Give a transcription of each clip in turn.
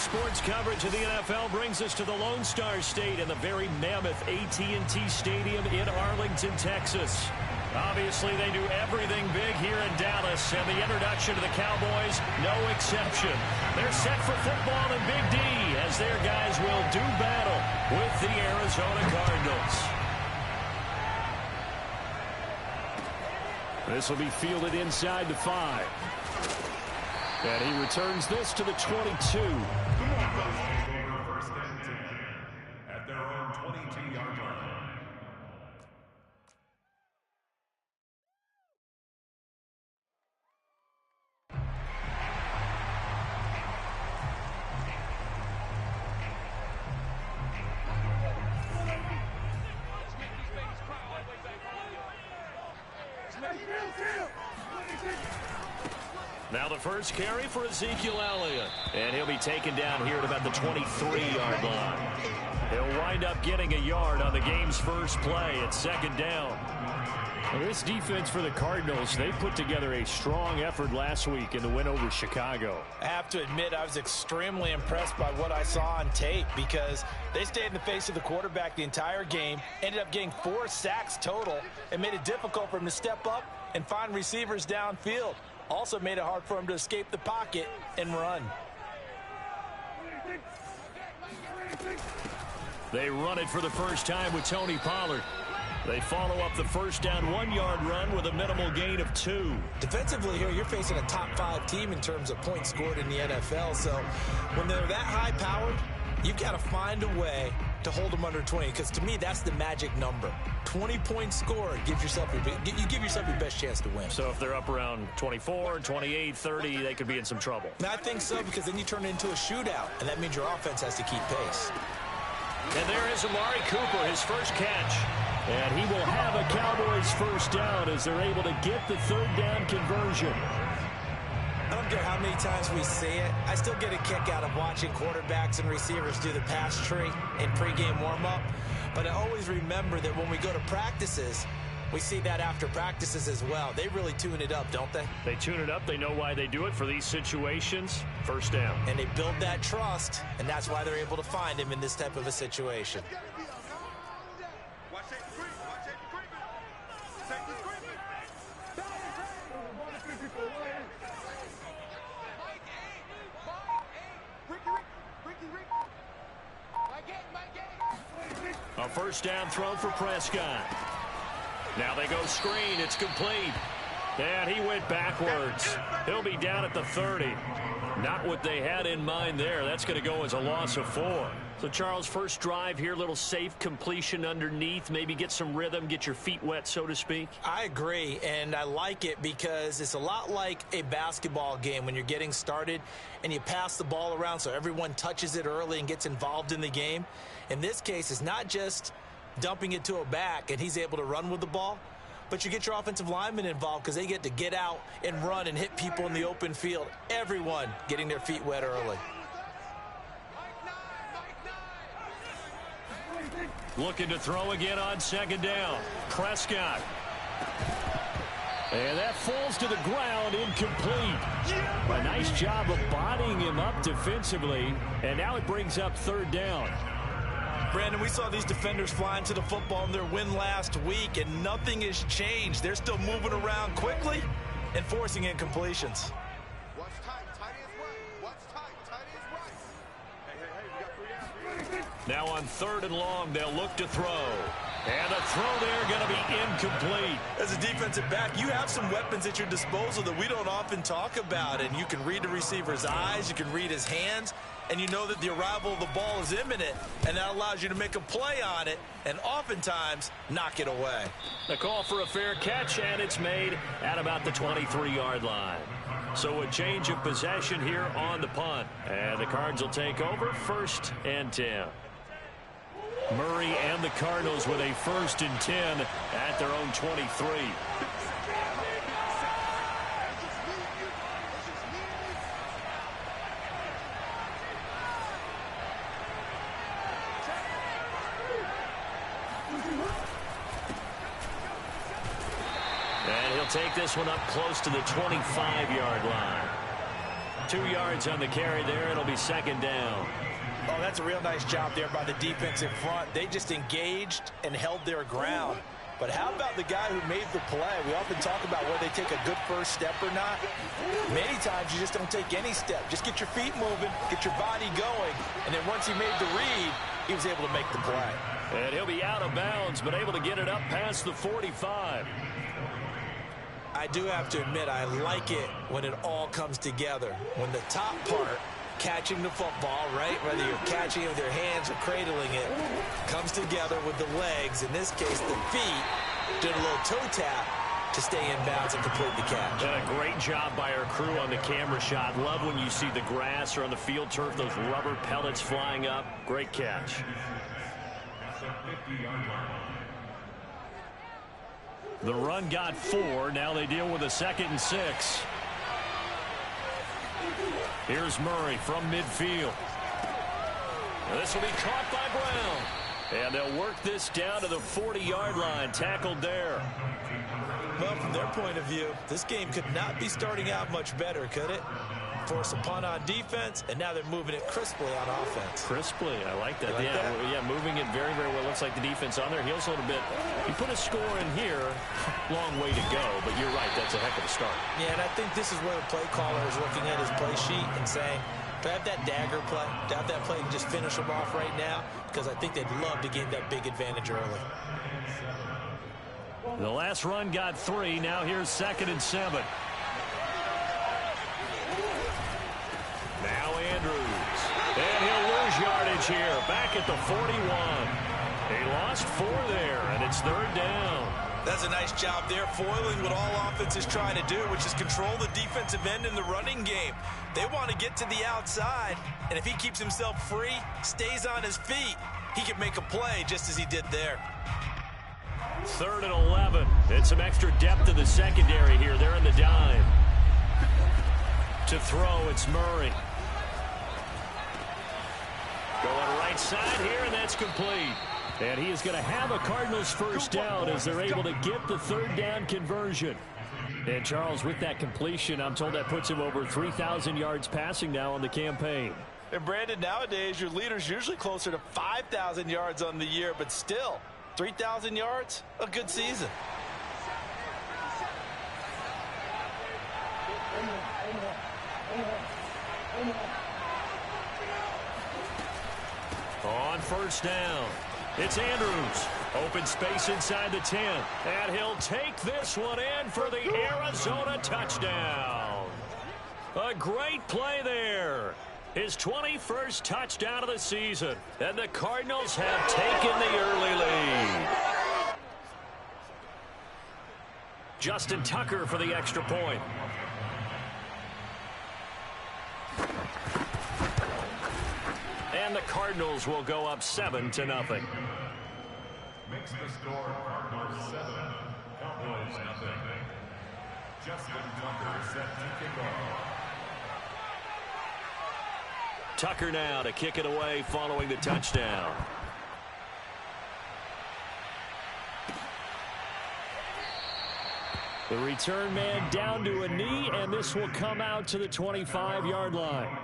Sports coverage of the NFL brings us to the Lone Star State and the very mammoth AT&T Stadium in Arlington, Texas. Obviously, they do everything big here in Dallas, and the introduction to the Cowboys, no exception. They're set for football in Big D as their guys will do battle with the Arizona Cardinals. This will be fielded inside the 5. And he returns this to the 22. First and 10 at their own 22-yard line. Now the first carry for Ezekiel Elliott. And he'll be taken down here at about the 23-yard line. He'll wind up getting a yard on the game's first play at second down. Well, this defense for the Cardinals, they put together a strong effort last week in the win over Chicago. I have to admit, I was extremely impressed by what I saw on tape because they stayed in the face of the quarterback the entire game, ended up getting 4 sacks total, and made it difficult for him to step up and find receivers downfield. Also made it hard for him to escape the pocket and run. They run it for the first time with Tony Pollard. They follow up the first down 1-yard run with a minimal gain of 2. Defensively here, you're facing a top 5 team in terms of points scored in the NFL. So when they're that high-powered, you've got to find a way to hold them under 20, because to me, that's the magic number. 20 points scored, you give yourself your best chance to win. So if they're up around 24, 28, 30, they could be in some trouble. I think so, because then you turn it into a shootout, and that means your offense has to keep pace. And there is Amari Cooper, his first catch. And he will have a Cowboys first down as they're able to get the third down conversion. I don't care how many times we see it. I still get a kick out of watching quarterbacks and receivers do the pass tree in pregame warm-up. But I always remember that when we go to practices, we see that after practices as well. They really tune it up, don't they? They tune it up. They know why they do it for these situations. First down. And they build that trust, and that's why they're able to find him in this type of a situation. A first down throw for Prescott. Now they go screen. It's complete. And he went backwards. He'll be down at the 30. Not what they had in mind there. That's going to go as a loss of 4. So, Charles, first drive here, little safe completion underneath. Maybe get some rhythm, get your feet wet, so to speak. I agree, and I like it because it's a lot like a basketball game when you're getting started and you pass the ball around so everyone touches it early and gets involved in the game. In this case, it's not just dumping it to a back and he's able to run with the ball, but you get your offensive linemen involved because they get to get out and run and hit people in the open field. Everyone getting their feet wet early. Looking to throw again on second down. Prescott. And that falls to the ground, incomplete. A nice job of bodying him up defensively, and now it brings up third down. Brandon, we saw these defenders flying to the football in their win last week, and nothing has changed. They're still moving around quickly and forcing incompletions. What's tight? Tight is right. What's tight? Tight is right. Hey, we got 3 out. Now on third and long, they'll look to throw. And the throw there going to be incomplete. As a defensive back, you have some weapons at your disposal that we don't often talk about. And you can read the receiver's eyes, you can read his hands, and you know that the arrival of the ball is imminent. And that allows you to make a play on it and oftentimes knock it away. The call for a fair catch, and it's made at about the 23-yard line. So a change of possession here on the punt. And the Cards will take over first and 10. Murray and the Cardinals with a first and 10 at their own 23. And he'll take this one up close to the 25-yard line. 2 yards on the carry there. It'll be second down. Oh, that's a real nice job there by the defensive front. They just engaged and held their ground. But how about the guy who made the play? We often talk about whether they take a good first step or not. Many times you just don't take any step. Just get your feet moving, get your body going, and then once he made the read, he was able to make the play. And he'll be out of bounds, but able to get it up past the 45. I do have to admit, I like it when it all comes together. When the top part, catching the football, right, whether you're catching it with your hands or cradling it, comes together with the legs. In this case, the feet did a little toe tap to stay in bounds and complete the catch. And a great job by our crew on the camera shot. Love when you see the grass or on the field turf, those rubber pellets flying up. Great catch. The run got 4. Now they deal with a 2nd and 6. Here's Murray from midfield. This will be caught by Brown. And they'll work this down to the 40-yard line. Tackled there. Well, from their point of view, this game could not be starting out much better, could it? Force a punt on defense, and now they're moving it crisply on offense. Crisply, I like that. Like that? Yeah, moving it very, very well. Looks like the defense on their heels a little bit. You put a score in here, long way to go, but you're right, that's a heck of a start. Yeah, and I think this is where the play caller is looking at his play sheet and saying, do I have that dagger play? Do I have that play and just finish them off right now? Because I think they'd love to gain that big advantage early. The last run got 3. Now here's 2nd and 7. Now Andrews. And he'll lose yardage here. Back at the 41. He lost 4 there, and it's 3rd down. That's a nice job there, foiling what all offenses try to do, which is control the defensive end in the running game. They want to get to the outside, and if he keeps himself free, stays on his feet, he can make a play just as he did there. 3rd and 11. And some extra depth to the secondary here. They're in the dime. To throw, it's Murray. Going right side here, and that's complete. And he is going to have a Cardinals first down as they're able to get the 3rd down conversion. And Charles, with that completion, I'm told that puts him over 3,000 yards passing now on the campaign. And Brandon, nowadays your leader's usually closer to 5,000 yards on the year, but still, 3,000 yards, a good season. On first down, it's Andrews. Open space inside the 10. And he'll take this one in for the Arizona touchdown. A great play there. His 21st touchdown of the season. And the Cardinals have taken the early lead. Justin Tucker for the extra point. And the Cardinals will go up 7-0. Makes the score Cardinals 7, Cowboys nothing. Justin Tucker set to kick off. Tucker now to kick it away following the touchdown. The return man down to a knee, and this will come out to the 25-yard line.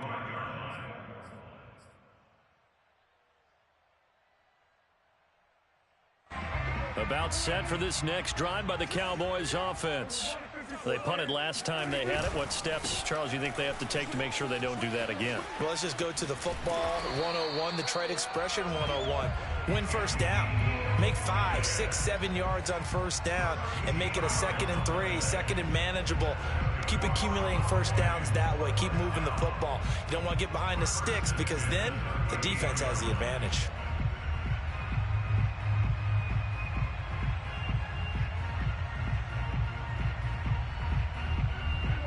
About set for this next drive by the Cowboys offense. They punted last time they had it. What steps, Charles, you think they have to take to make sure they don't do that again? Well, let's just go to the football 101, the trade expression 101. Win first down. Make 5, 6, 7 yards on first down and make it a 2nd and 3, 2nd and manageable. Keep accumulating first downs that way. Keep moving the football. You don't want to get behind the sticks because then the defense has the advantage.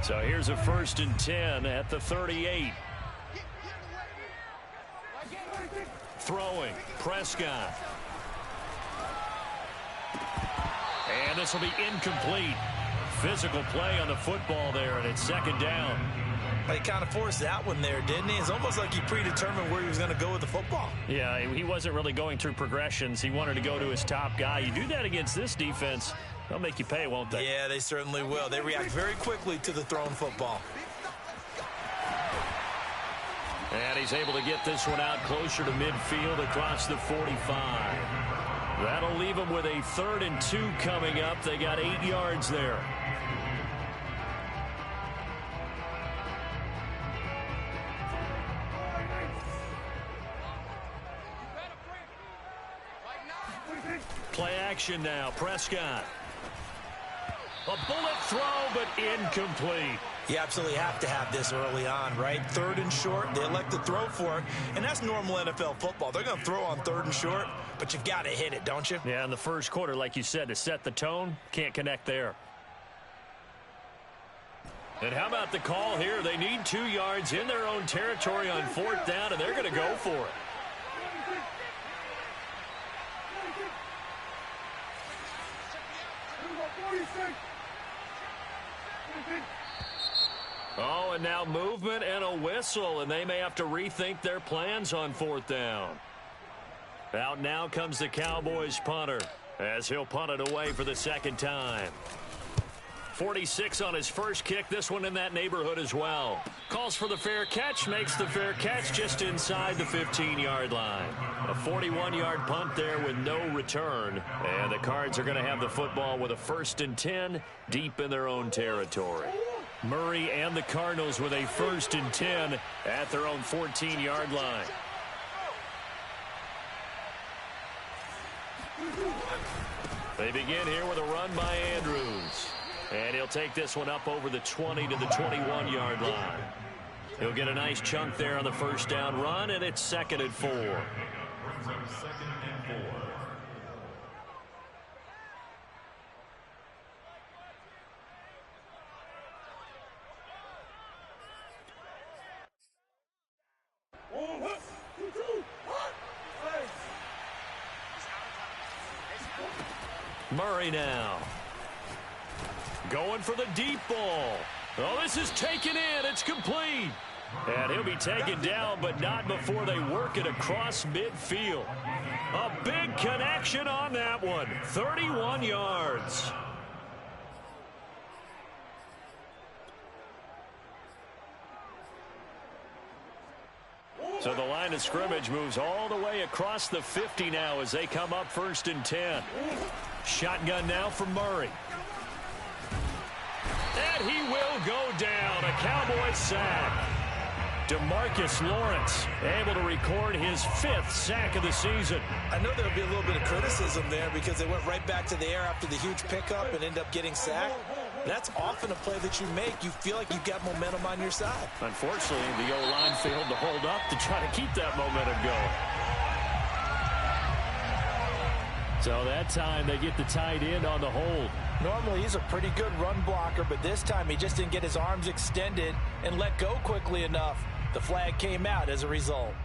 So here's a 1st and 10 at the 38. Throwing, Prescott. And this will be incomplete. Physical play on the football there, and it's 2nd down. He kind of forced that one there, didn't he? It's almost like he predetermined where he was going to go with the football. Yeah, he wasn't really going through progressions. He wanted to go to his top guy. You do that against this defense, they'll make you pay, won't they? Yeah, they certainly will. They react very quickly to the thrown football. And he's able to get this one out closer to midfield across the 45. That'll leave them with a 3rd and 2 coming up. They got 8 yards there. Play action now. Prescott. A bullet throw, but incomplete. You absolutely have to have this early on, right? 3rd and short, they elect to throw for it, and that's normal NFL football. They're going to throw on 3rd and short, but you've got to hit it, don't you? Yeah, in the first quarter, like you said, to set the tone, can't connect there. And how about the call here? They need 2 yards in their own territory on 4th down, and they're going to go for it. Oh, and now movement and a whistle, and they may have to rethink their plans on 4th down. Out now comes the Cowboys punter as he'll punt it away for the 2nd time. 46 on his first kick, this one in that neighborhood as well. Calls for the fair catch, makes the fair catch just inside the 15-yard line. A 41-yard punt there with no return. And the Cards are going to have the football with a 1st and 10 deep in their own territory. Murray and the Cardinals with a 1st and 10 at their own 14-yard line. They begin here with a run by Andrews. And he'll take this one up over the 20 to the 21-yard line. He'll get a nice chunk there on the 1st down run, and it's 2nd and 4. Brings up 2nd and 4. Murray now. Going for the deep ball. Oh, this is taken in. It's complete. And he'll be taken down, but not before they work it across midfield. A big connection on that one. 31 yards. So the line of scrimmage moves all the way across the 50 now as they come up 1st and 10. Shotgun now for Murray. And he will go down. A Cowboys sack. DeMarcus Lawrence able to record his 5th sack of the season. I know there'll be a little bit of criticism there because they went right back to the air after the huge pickup and end up getting sacked. That's often a play that you make. You feel like you've got momentum on your side. Unfortunately, the O-line failed to hold up to try to keep that momentum going. So that time they get the tight end on the hold. Normally he's a pretty good run blocker, but this time he just didn't get his arms extended and let go quickly enough. The flag came out as a result.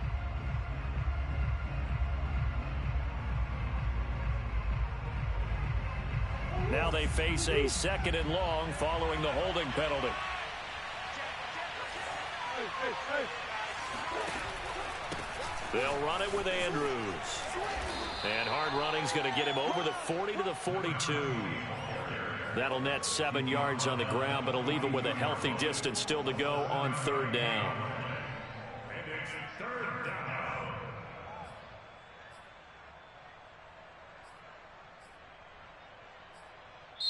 Now they face a 2nd and long following the holding penalty. They'll run it with Andrews. And hard running's going to get him over the 40 to the 42. That'll net 7 yards on the ground, but it'll leave him with a healthy distance still to go on 3rd down. And it's 3rd down.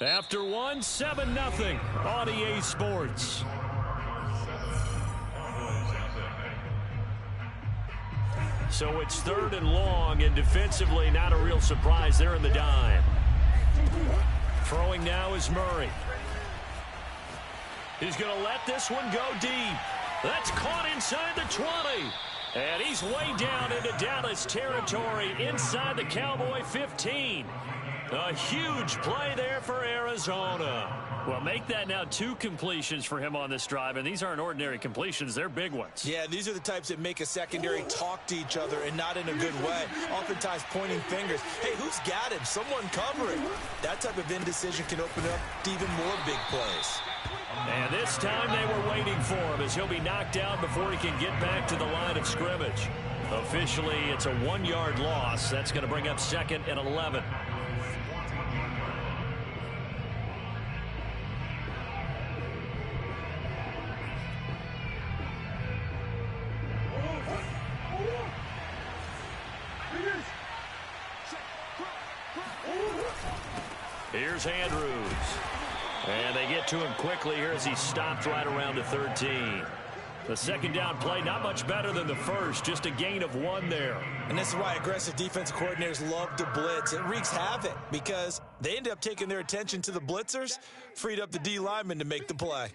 After one, 7-0 on EA Sports. So it's 3rd and long, and defensively not a real surprise. They're in the dime. Throwing now is Murray. He's going to let this one go deep. That's caught inside the 20. And he's way down into Dallas territory inside the Cowboy 15. A huge play there for Arizona. Well, make that now 2 completions for him on this drive, and these aren't ordinary completions. They're big ones. Yeah, these are the types that make a secondary talk to each other and not in a good way. Oftentimes pointing fingers. Hey, who's got him? Someone cover it. That type of indecision can open up to even more big plays. And this time they were waiting for him as he'll be knocked down before he can get back to the line of scrimmage. Officially, it's a 1-yard loss. That's going to bring up 2nd and 11. Here's Andrews. And they get to him quickly here as he stopped right around the 13. The second down play, not much better than the first, just a gain of 1 there. And this is why aggressive defensive coordinators love to blitz. It wreaks havoc because they end up taking their attention to the blitzers, freed up the D lineman to make the play.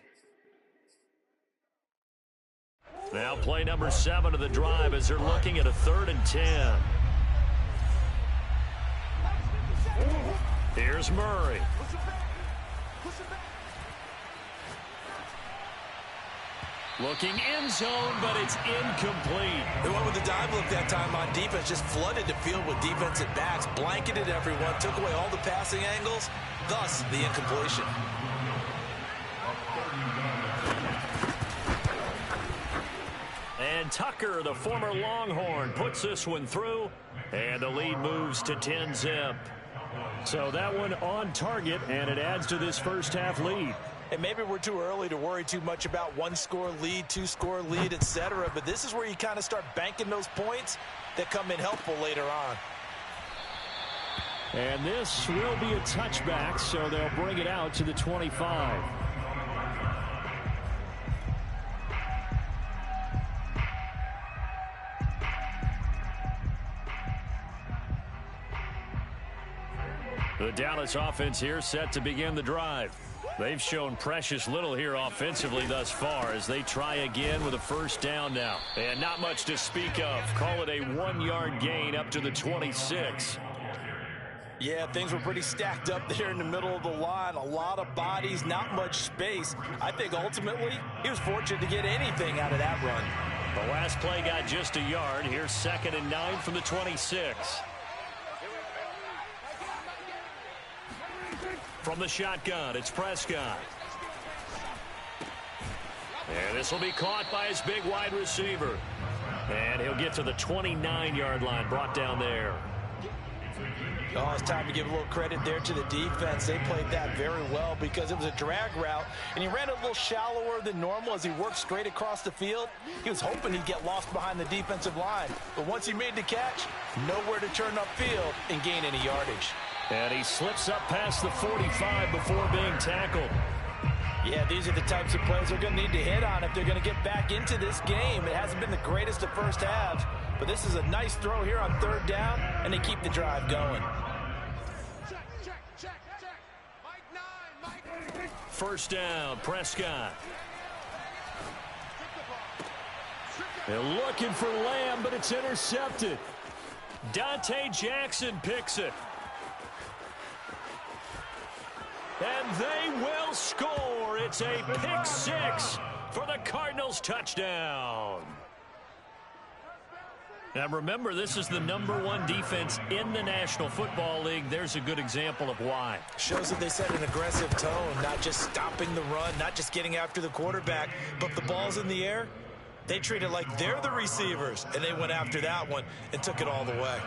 Now play number 7 of the drive as they're looking at a 3rd and 10. Here's Murray. Looking end zone, but it's incomplete. They went with the dive look that time on defense, just flooded the field with defensive backs, blanketed everyone, took away all the passing angles, thus the incompletion. And Tucker, the former Longhorn, puts this one through, and the lead moves to 10-zip. So that one on target, and it adds to this first half lead. And maybe we're too early to worry too much about 1-score lead, 2-score lead, etc. But this is where you kind of start banking those points that come in helpful later on. And this will be a touchback, so they'll bring it out to the 25. The Dallas offense here set to begin the drive. They've shown precious little here offensively thus far as they try again with a first down now. And not much to speak of. Call it a 1-yard gain up to the 26. Yeah, things were pretty stacked up there in the middle of the line. A lot of bodies, not much space. I think ultimately he was fortunate to get anything out of that run. The last play got just a yard. Here's 2nd and 9 from the 26. From the shotgun, it's Prescott. And this will be caught by his big wide receiver. And he'll get to the 29-yard line, brought down there. Oh, it's time to give a little credit there to the defense. They played that very well because it was a drag route, and he ran a little shallower than normal as he worked straight across the field. He was hoping he'd get lost behind the defensive line, but once he made the catch, nowhere to turn upfield and gain any yardage. And he slips up past the 45 before being tackled. Yeah, these are the types of plays they're going to need to hit on if they're going to get back into this game. It hasn't been the greatest of first halves, but this is a nice throw here on 3rd down, and they keep the drive going. First down, Prescott. They're looking for Lamb, but it's intercepted. Dante Jackson picks it. And they will score. It's a pick 6 for the Cardinals touchdown. Now remember, this is the #1 defense in the National Football League. There's a good example of why. Shows that they set an aggressive tone, not just stopping the run, not just getting after the quarterback, but the ball's in the air. They treat it like they're the receivers, and they went after that one and took it all the way.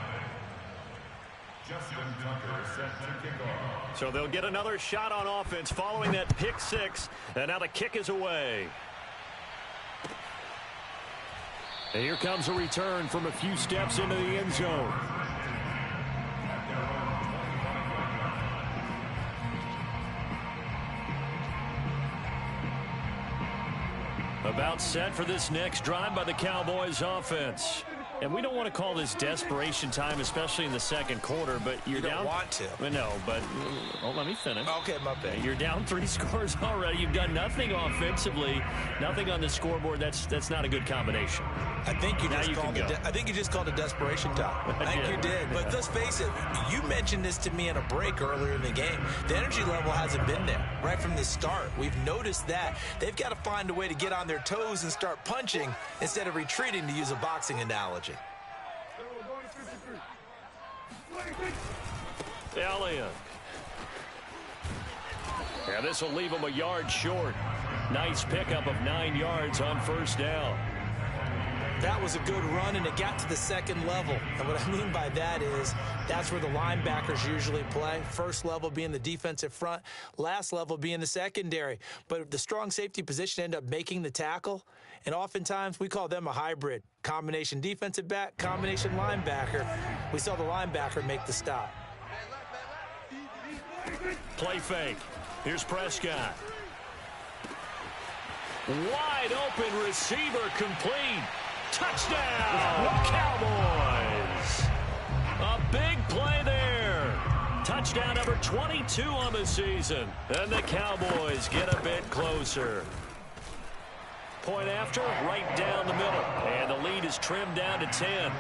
So they'll get another shot on offense following that pick 6, and now the kick is away. And here comes a return from a few steps into the end zone. About set for this next drive by the Cowboys offense. And we don't want to call this desperation time, especially in the second quarter, but you're down. You don't want to. No, but let me finish. Okay, my bad. You're down 3 scores already. You've done nothing offensively, nothing on the scoreboard. That's not a good combination. I think you just called it desperation time. I think you did. But let's face it, you mentioned this to me in a break earlier in the game. The energy level hasn't been there right from the start. We've noticed that. They've got to find a way to get on their toes and start punching instead of retreating, to use a boxing analogy. Elliott. Yeah, this will leave him a yard short. Nice pickup of 9 yards on first down. That was a good run, and it got to the second level. And what I mean by that is that's where the linebackers usually play. First level being the defensive front, last level being the secondary. But the strong safety position ended up making the tackle, and oftentimes we call them a hybrid. Combination defensive back, combination linebacker. We saw the linebacker make the stop. Play fake. Here's Prescott. Wide open receiver complete. Touchdown, Cowboys. A big play there. Touchdown number 22 on the season. And the Cowboys get a bit closer. Point after, right down the middle. And the lead is trimmed down to 10.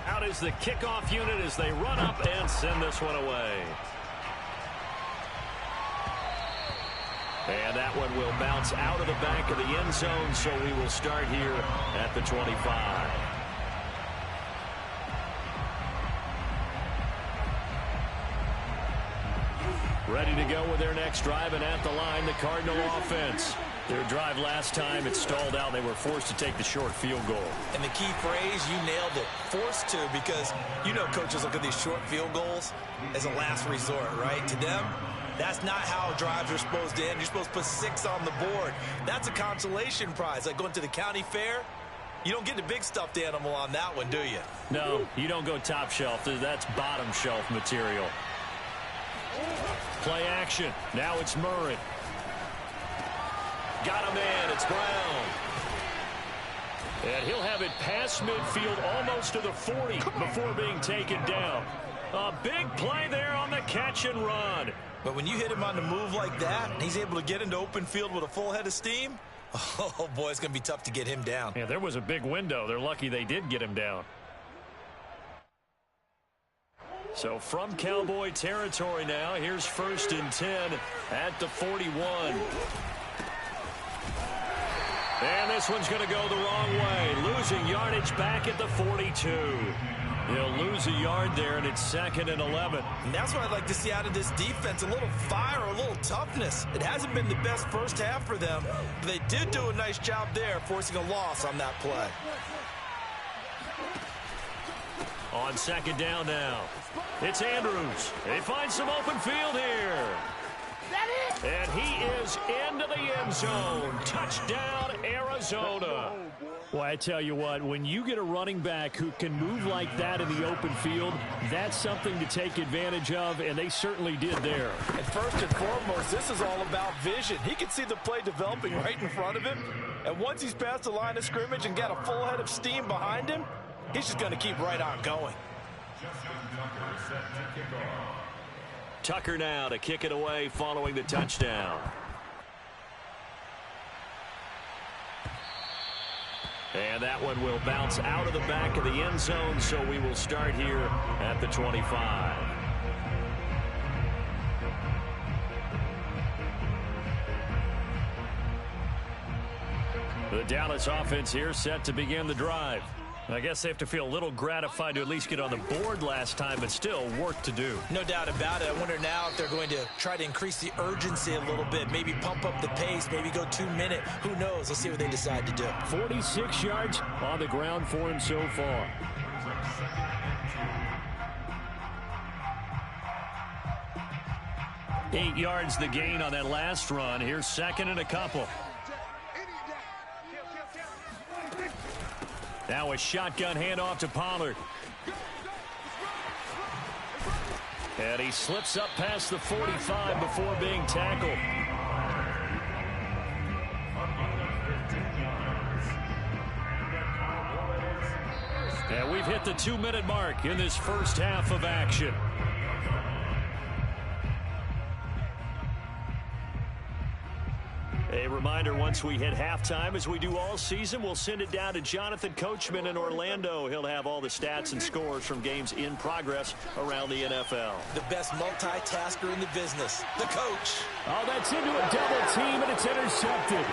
Out is the kickoff unit as they run up and send this one away. And that one will bounce out of the back of the end zone, so we will start here at the 25. Ready to go with their next drive, and at the line, the Cardinal offense. Their drive last time, it stalled out. They were forced to take the short field goal. And the key phrase, you nailed it, forced to, because you know coaches look at these short field goals as a last resort, right? To them, that's not how drives are supposed to end. You're supposed to put 6 on the board. That's a consolation prize. Like going to the county fair, you don't get the big stuffed animal on that one, do you? No, you don't go top shelf. That's bottom shelf material. Play action. Now it's Murray. Got a man. It's Brown. And he'll have it past midfield almost to the 40 before being taken down. A big play there on the catch and run. But when you hit him on the move like that, and he's able to get into open field with a full head of steam, oh, boy, it's going to be tough to get him down. Yeah, there was a big window. They're lucky they did get him down. So from Cowboy territory now, here's 1st and 10 at the 41. And this one's going to go the wrong way. Losing yardage back at the 42. He'll lose a yard there, and it's 2nd and 11. And that's what I'd like to see out of this defense, a little fire, a little toughness. It hasn't been the best first half for them, but they did do a nice job there, forcing a loss on that play. On 2nd down now, it's Andrews. They find some open field here. And he is into the end zone. Touchdown, Arizona. Well, I tell you what, when you get a running back who can move like that in the open field, that's something to take advantage of, and they certainly did there. And first and foremost, this is all about vision. He can see the play developing right in front of him, and once he's past the line of scrimmage and got a full head of steam behind him, he's just going to keep right on going. Tucker now to kick it away following the touchdown. And that one will bounce out of the back of the end zone, so we will start here at the 25. The Dallas offense here set to begin the drive. I guess they have to feel a little gratified to at least get on the board last time, but still work to do. No doubt about it. I wonder now if they're going to try to increase the urgency a little bit, maybe pump up the pace, maybe go 2-minute. Who knows? Let's see what they decide to do. 46 yards on the ground for him so far. Eight yards the gain on that last run. Here's 2nd and a couple. Now a shotgun handoff to Pollard. And he slips up past the 45 before being tackled. And we've hit the 2-minute mark in this first half of action. A reminder, once we hit halftime, as we do all season, we'll send it down to Jonathan Coachman in Orlando. He'll have all the stats and scores from games in progress around the NFL. The best multitasker in the business, the coach. Oh, that's into a double team, and it's intercepted.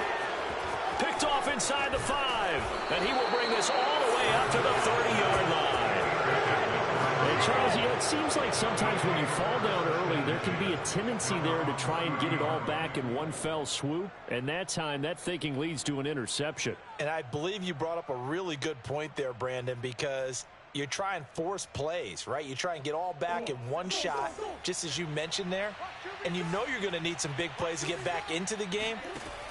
Picked off inside the 5, and he will bring this all the way up to the 30-yard line. And Charles, it seems like sometimes when you fall down early, there can be a tendency there to try and get it all back in one fell swoop. And that time, that thinking leads to an interception. And I believe you brought up a really good point there, Brandon, because you try and force plays, right? You try and get all back in one shot, just as you mentioned there. And you know you're going to need some big plays to get back into the game.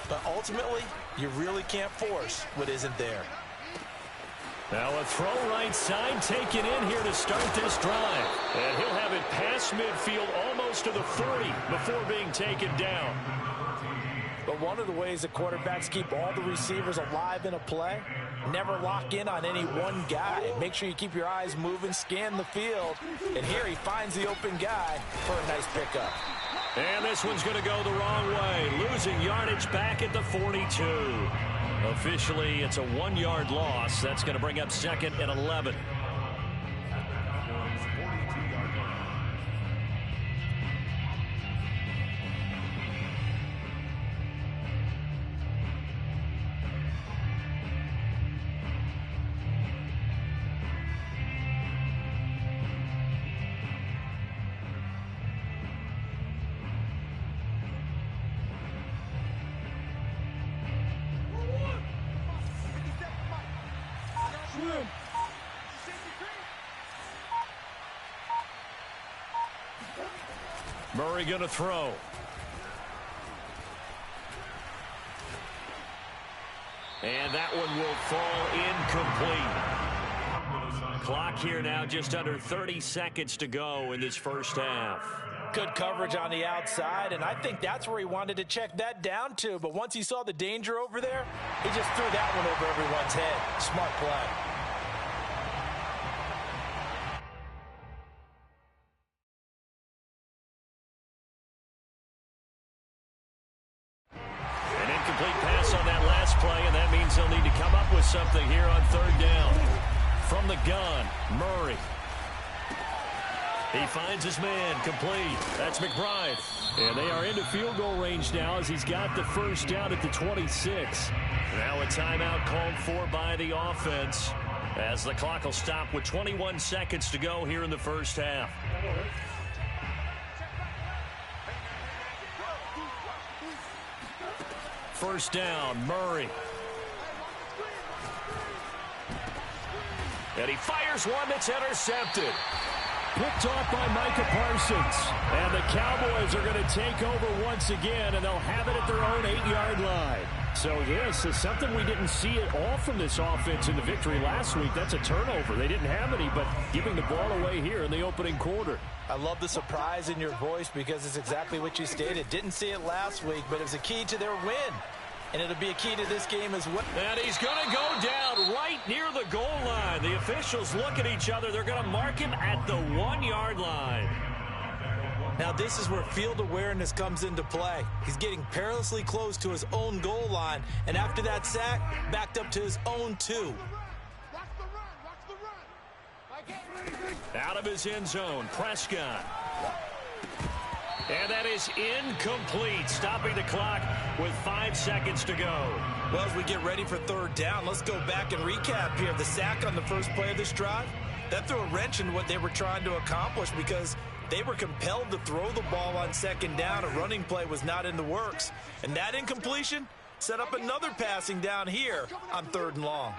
But ultimately, you really can't force what isn't there. Now a throw right side taken in here to start this drive. And he'll have it past midfield almost to the 40 before being taken down. But one of the ways that quarterbacks keep all the receivers alive in a play, never lock in on any one guy. Make sure you keep your eyes moving, scan the field. And here he finds the open guy for a nice pickup. And this one's going to go the wrong way, losing yardage back at the 42. Officially, it's a 1-yard loss. That's going to bring up 2nd and 11. Murray going to throw. And that one will fall incomplete. Clock here now, just under 30 seconds to go in this first half. Good coverage on the outside, and I think that's where he wanted to check that down to. But once he saw the danger over there, he just threw that one over everyone's head. Smart play. They'll need to come up with something here on 3rd down. From the gun, Murray. He finds his man, complete. That's McBride. And they are into field goal range now as he's got the first down at the 26. Now a timeout called for by the offense as the clock will stop with 21 seconds to go here in the first half. First down, Murray. And he fires one that's intercepted. Picked off by Micah Parsons. And the Cowboys are going to take over once again, and they'll have it at their own 8-yard line. So this is something we didn't see at all from this offense in the victory last week. That's a turnover. They didn't have any, but giving the ball away here in the opening quarter. I love the surprise in your voice because it's exactly what you stated. Didn't see it last week, but it was a key to their win. And it'll be a key to this game as well. And he's going to go down right near the goal line. The officials look at each other. They're going to mark him at the 1-yard line. Now this is where field awareness comes into play. He's getting perilously close to his own goal line. And after that sack, backed up to his own 2. Out of his end zone, Prescott. And that is incomplete, stopping the clock with 5 seconds to go. Well, as we get ready for 3rd down, let's go back and recap here. The sack on the first play of this drive, that threw a wrench in what they were trying to accomplish because they were compelled to throw the ball on 2nd down. A running play was not in the works. And that incompletion set up another passing down here on 3rd and long.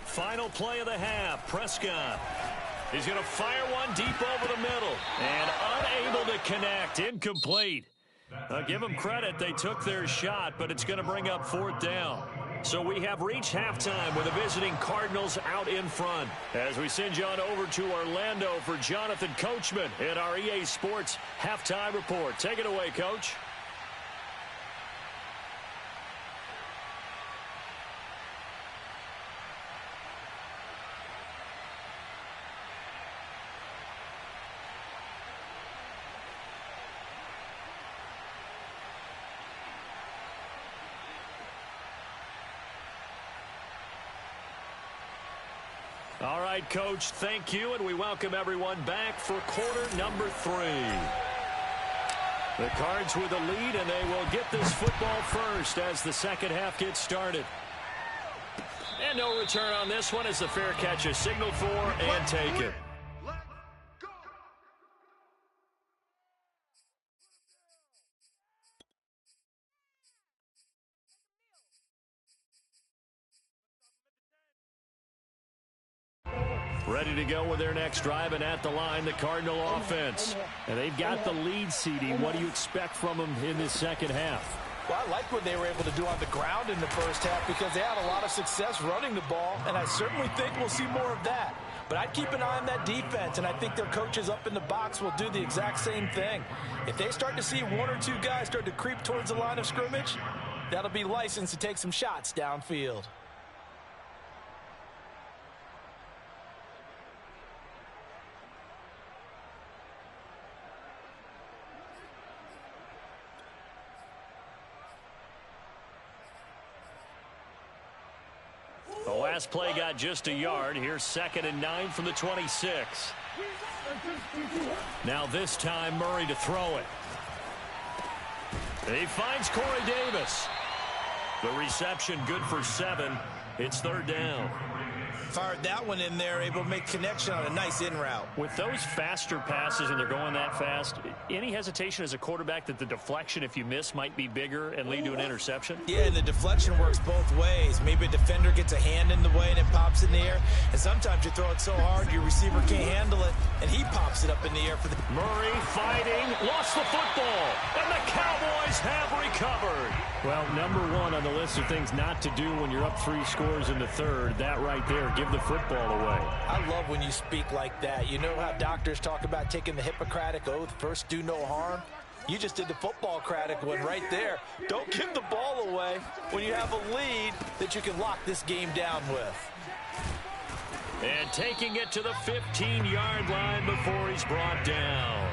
Final play of the half, Prescott. He's going to fire one deep over the middle and unable to connect. Incomplete. Give them credit. They took their shot, but it's going to bring up 4th down. So we have reached halftime with the visiting Cardinals out in front. As we send you on over to Orlando for Jonathan Coachman in our EA Sports Halftime Report. Take it away, Coach. All right, Coach, thank you, and we welcome everyone back for quarter number 3. The Cards with the lead, and they will get this football first as the second half gets started. And no return on this one as the fair catch is signaled for and taken. Ready to go with their next drive, and at the line, the Cardinal offense. And they've got the lead, CD. What do you expect from them in this second half? Well, I like what they were able to do on the ground in the first half because they had a lot of success running the ball, and I certainly think we'll see more of that. But I'd keep an eye on that defense, and I think their coaches up in the box will do the exact same thing. If they start to see one or two guys start to creep towards the line of scrimmage, that'll be licensed to take some shots downfield. The last play got just a yard. Here's 2nd and 9 from the 26. Now this time Murray to throw it. He finds Corey Davis. The reception good for 7. It's 3rd down. Fired that one in there, able to make connection on a nice in route. With those faster passes and they're going that fast, any hesitation as a quarterback that the deflection, if you miss, might be bigger and lead to an interception? Yeah, and the deflection works both ways. Maybe a defender gets a hand in the way and it pops in the air. And sometimes you throw it so hard your receiver can't handle it, and he pops it up in the air for the... Murray fighting, lost the football, and the Cowboys have recovered. Well, number 1 on the list of things not to do when you're up 3 scores in the 3rd, that right there, give the football away. I love when you speak like that. You know how doctors talk about taking the Hippocratic Oath, first do no harm? You just did the football-cratic one right there. Don't give the ball away when you have a lead that you can lock this game down with. And taking it to the 15-yard line before he's brought down.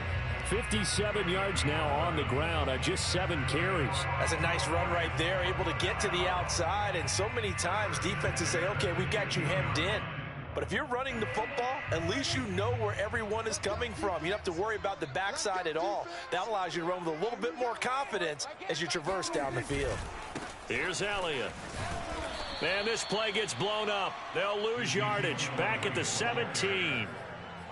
57 yards now on the ground on just 7 carries. That's a nice run right there, able to get to the outside. And so many times defenses say, okay, we've got you hemmed in. But if you're running the football, at least you know where everyone is coming from. You don't have to worry about the backside at all. That allows you to run with a little bit more confidence as you traverse down the field. Here's Elliott. And this play gets blown up. They'll lose yardage. Back at the 17.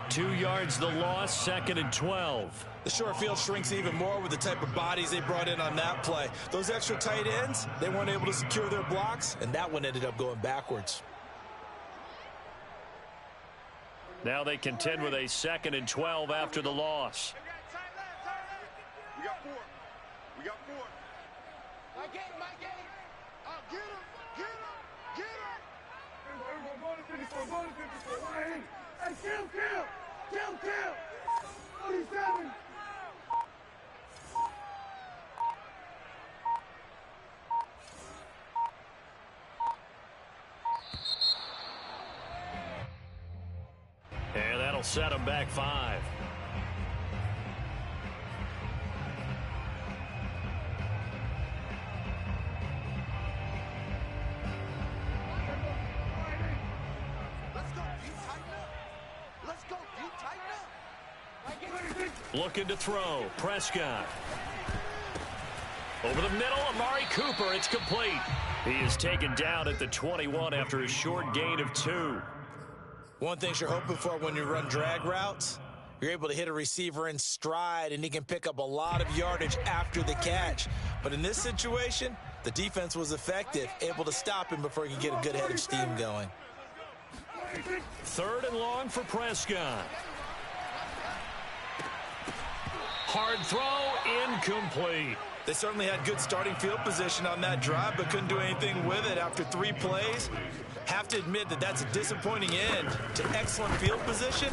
2 yards the loss, 2nd and 12. The short field shrinks even more with the type of bodies they brought in on that play. Those extra tight ends, they weren't able to secure their blocks, and that one ended up going backwards. Now they contend with a 2nd and 12 after the loss. We got 4. We got 4. My game. Oh, get him. Hey, kill. 47. And that'll set him back 5. Looking to throw. Prescott. Over the middle, Amari Cooper. It's complete. He is taken down at the 21 after a short gain of 2. One thing you're hoping for when you run drag routes, you're able to hit a receiver in stride, and he can pick up a lot of yardage after the catch. But in this situation, the defense was effective, able to stop him before he could get a good head of steam going. 3rd and long for Prescott. Hard throw, incomplete. They certainly had good starting field position on that drive, but couldn't do anything with it after 3 plays. Have to admit that that's a disappointing end to excellent field position.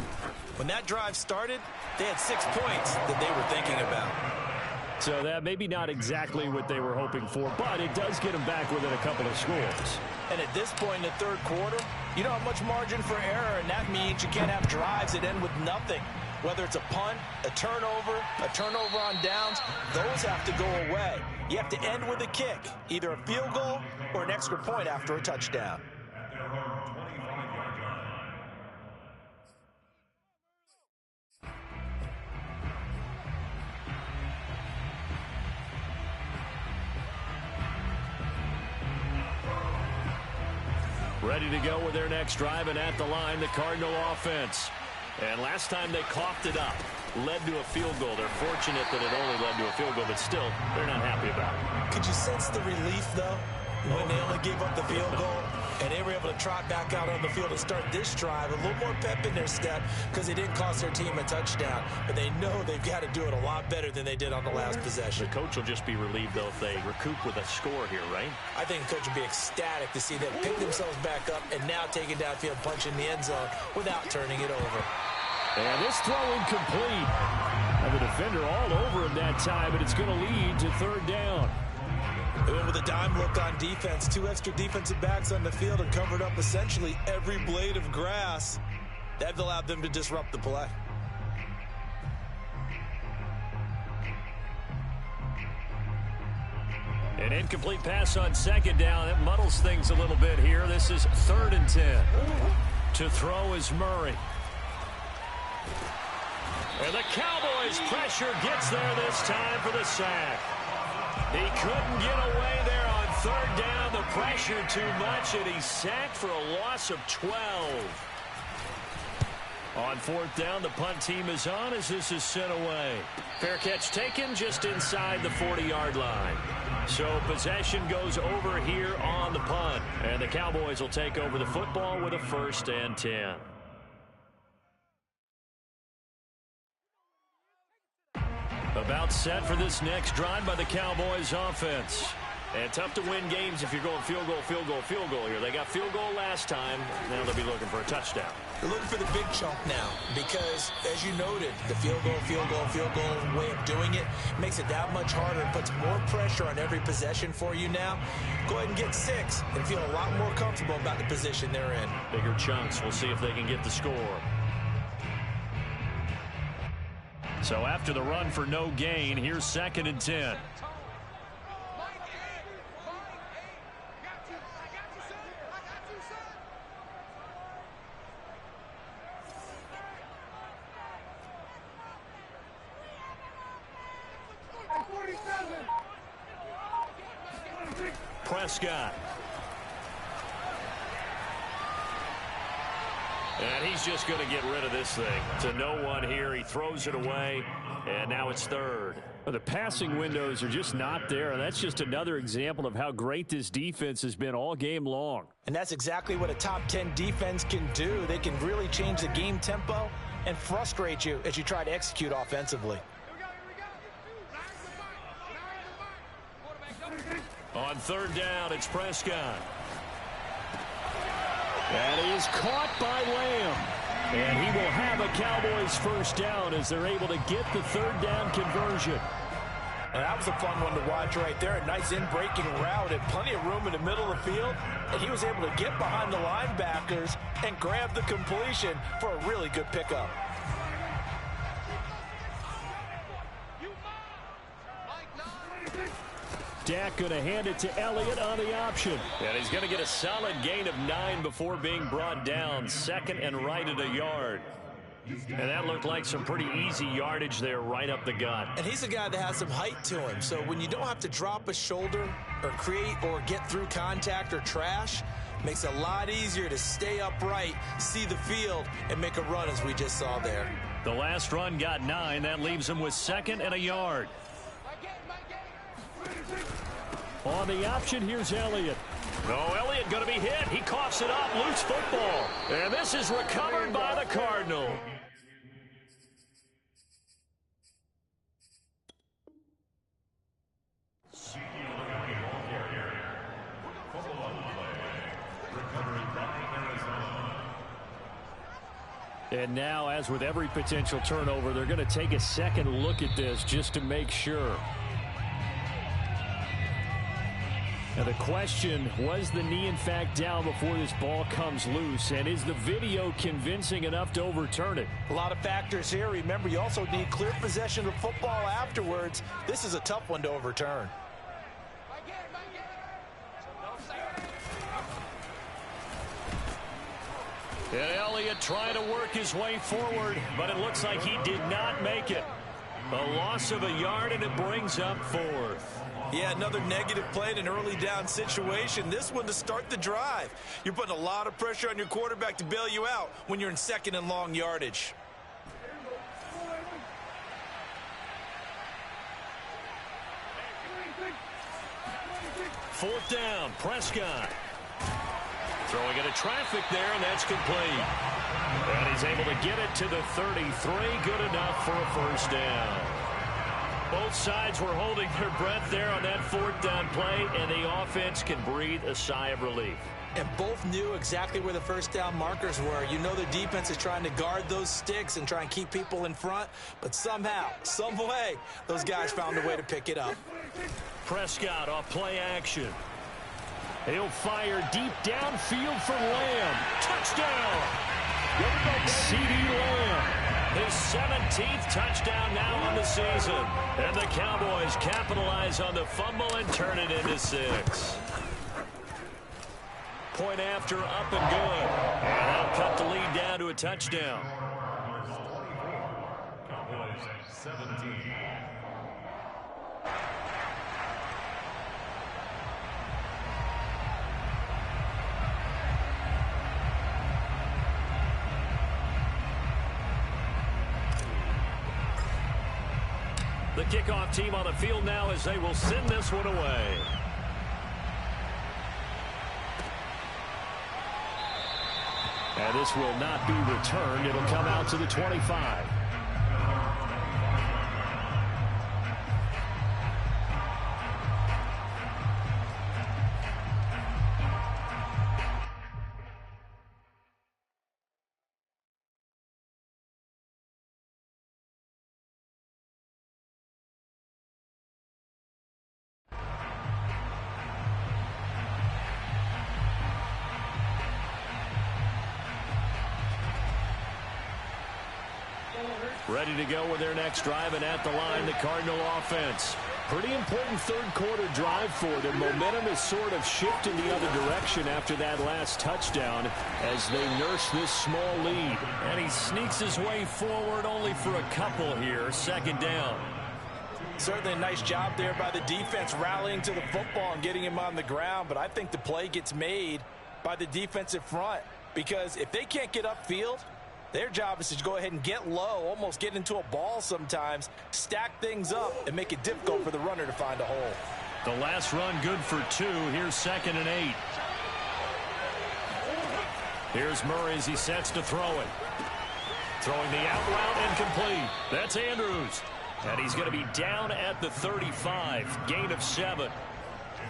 When that drive started, they had 6 points that they were thinking about. So that maybe not exactly what they were hoping for, but it does get them back within a couple of scores. And at this point in the 3rd quarter, you don't have much margin for error, and that means you can't have drives that end with nothing. Whether it's a punt, a turnover on downs, those have to go away. You have to end with a kick, either a field goal or an extra point after a touchdown. Ready to go with their next drive, and at the line, the Cardinal offense. And last time they coughed it up, led to a field goal. They're fortunate that it only led to a field goal, but still, they're not happy about it. Could you sense the relief, though, when they only gave up the field goal? And they were able to trot back out on the field and start this drive. A little more pep in their step because they didn't cost their team a touchdown. But they know they've got to do it a lot better than they did on the last possession. The coach will just be relieved, though, if they recoup with a score here, right? I think the coach will be ecstatic to see them pick themselves back up and now take it downfield, punch in the end zone without turning it over. And this throw incomplete. And the defender all over him that time, but it's going to lead to third down. They went with a dime look on defense. 2 extra defensive backs on the field and covered up essentially every blade of grass. That allowed them to disrupt the play. An incomplete pass on second down. That muddles things a little bit here. This is 3rd and 10. To throw is Murray. And the Cowboys pressure gets there this time for the sack. He couldn't get away there on 3rd down. The pressure too much, and he's sacked for a loss of 12. On 4th down, the punt team is on as this is sent away. Fair catch taken just inside the 40-yard line. So possession goes over here on the punt. And the Cowboys will take over the football with a 1st and 10. About set for this next drive by the Cowboys offense. And tough to win games if you're going field goal, field goal, field goal here. They got field goal last time. Now they'll be looking for a touchdown. They're looking for the big chunk now because, as you noted, the field goal way of doing it makes it that much harder and puts more pressure on every possession for you now. Go ahead and get 6 and feel a lot more comfortable about the position they're in. Bigger chunks. We'll see if they can get the score. So after the run for no gain, here's 2nd and 10. Prescott. And he's just going to get rid of this thing. To no one here. He throws it away, and now it's 3rd. The passing windows are just not there, and that's just another example of how great this defense has been all game long. And that's exactly what a top 10 defense can do. They can really change the game tempo and frustrate you as you try to execute offensively. On 3rd down, it's Prescott. And he is caught by Lamb. And he will have a Cowboys 1st down as they're able to get the 3rd down conversion. And that was a fun one to watch right there. A nice in-breaking route and plenty of room in the middle of the field. And he was able to get behind the linebackers and grab the completion for a really good pickup. Dak going to hand it to Elliott on the option. And he's going to get a solid gain of 9 before being brought down. 2nd and right at a yard. And that looked like some pretty easy yardage there right up the gut. And he's a guy that has some height to him. So when you don't have to drop a shoulder or create or get through contact or trash, makes it a lot easier to stay upright, see the field, and make a run as we just saw there. The last run got 9. That leaves him with 2nd and a yard. On the option, here's Elliott. No, Elliott going to be hit. He coughs it up. Loose football. And this is recovered by the Cardinal. And now, as with every potential turnover, they're going to take a second look at this just to make sure. Now the question, was the knee in fact down before this ball comes loose? And is the video convincing enough to overturn it? A lot of factors here. Remember, you also need clear possession of football afterwards. This is a tough one to overturn. And Elliott trying to work his way forward, but it looks like he did not make it. A loss of a yard, and it brings up 4th. Yeah, another negative play in an early down situation. This one to start the drive. You're putting a lot of pressure on your quarterback to bail you out when you're in 2nd and long yardage. Fourth down, Prescott. Throwing into traffic there, and that's complete. And he's able to get it to the 33. Good enough for a first down. Both sides were holding their breath there on that fourth down play, and the offense can breathe a sigh of relief. And both knew exactly where the first down markers were. You know the defense is trying to guard those sticks and try and keep people in front, but somehow, some way, those guys found a way to pick it up. Prescott off play action. He'll fire deep downfield for Lamb. Touchdown! C.D. Lamb. His 17th touchdown now on the season. And the Cowboys capitalize on the fumble and turn it into 6. Point after, up and good. And that'll cut the lead down to a touchdown. Cowboys 17. The kickoff team on the field now as they will send this one away. And this will not be returned. It'll come out to the 25. Ready to go with their next drive, and at the line, the Cardinal offense. Pretty important third-quarter drive for them. Momentum is sort of shifting the other direction after that last touchdown as they nurse this small lead. And he sneaks his way forward only for a couple here. Second down. Certainly a nice job there by the defense rallying to the football and getting him on the ground, but I think the play gets made by the defensive front because if they can't get upfield, their job is to go ahead and get low, almost get into a ball sometimes, stack things up, and make it difficult for the runner to find a hole. The last run good for 2. Here's 2nd and 8. Here's Murray as he sets to throw it. Throwing the out route incomplete. That's Andrews. And he's going to be down at the 35. Gain of 7.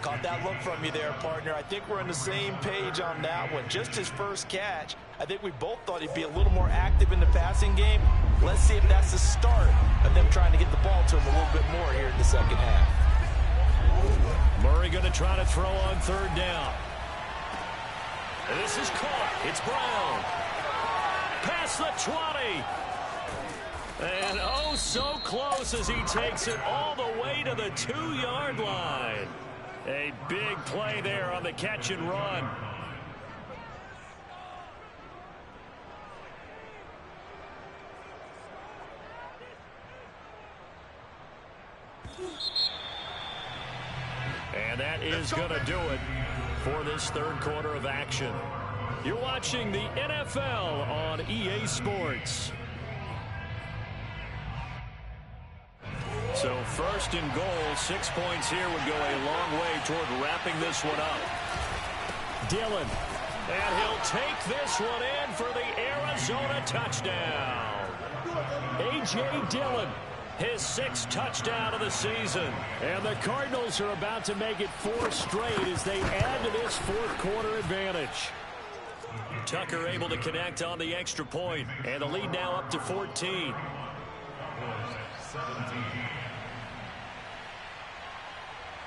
Caught that look from you there, partner. I think we're on the same page on that one. Just his first catch. I think we both thought he'd be a little more active in the passing game. Let's see if that's the start of them trying to get the ball to him a little bit more here in the second half. Murray going to try to throw on 3rd down. And this is caught. It's Brown. Past the 20. And oh, so close as he takes it all the way to the 2-yard line. A big play there on the catch and run. And that is going to do it for this third quarter of action. You're watching the NFL on EA Sports. So 1st and goal, 6 points here would go a long way toward wrapping this one up. Dillon, and he'll take this one in for the Arizona touchdown. A.J. Dillon, his 6th touchdown of the season. And the Cardinals are about to make it 4 straight as they add to this fourth quarter advantage. Tucker able to connect on the extra point, and the lead now up to 14. 17.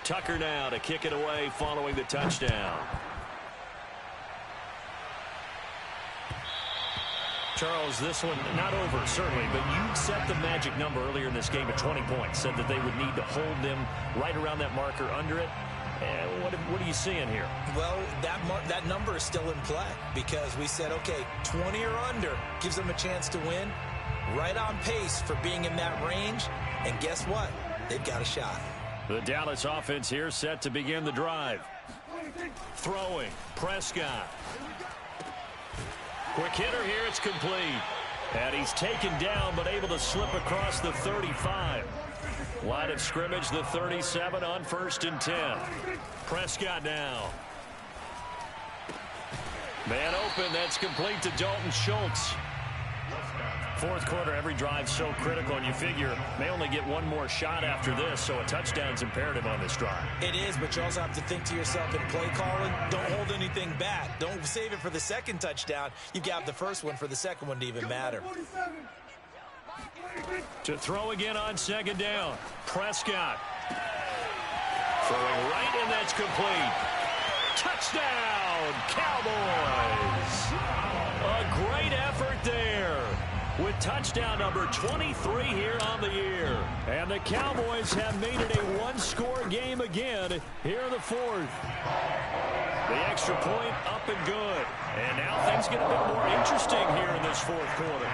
Tucker now to kick it away following the touchdown. Charles, this one not over, certainly, but you set the magic number earlier in this game at 20 points. Said that they would need to hold them right around that marker under it. What are you seeing here? Well, that number is still in play because we said, okay, 20 or under gives them a chance to win. Right on pace for being in that range. And guess what? They've got a shot. The Dallas offense here set to begin the drive. Throwing. Prescott. Quick hitter here. It's complete. And he's taken down but able to slip across the 35. Line of scrimmage, the 37 on 1st and 10. Prescott now. Man open, that's complete to Dalton Schultz. Fourth quarter, every drive so critical, and you figure may only get one more shot after this, so a touchdown's imperative on this drive. It is, but you also have to think to yourself in play calling, don't hold anything back. Don't save it for the second touchdown. You've got the first one for the second one to even matter. To throw again on second down. Prescott. Throwing right, and that's complete. Touchdown, Cowboys. A great effort there with touchdown number 23 here on the year. And the Cowboys have made it a one-score game again here in the fourth. The extra point up and good. And now things get a bit more interesting here in this fourth quarter.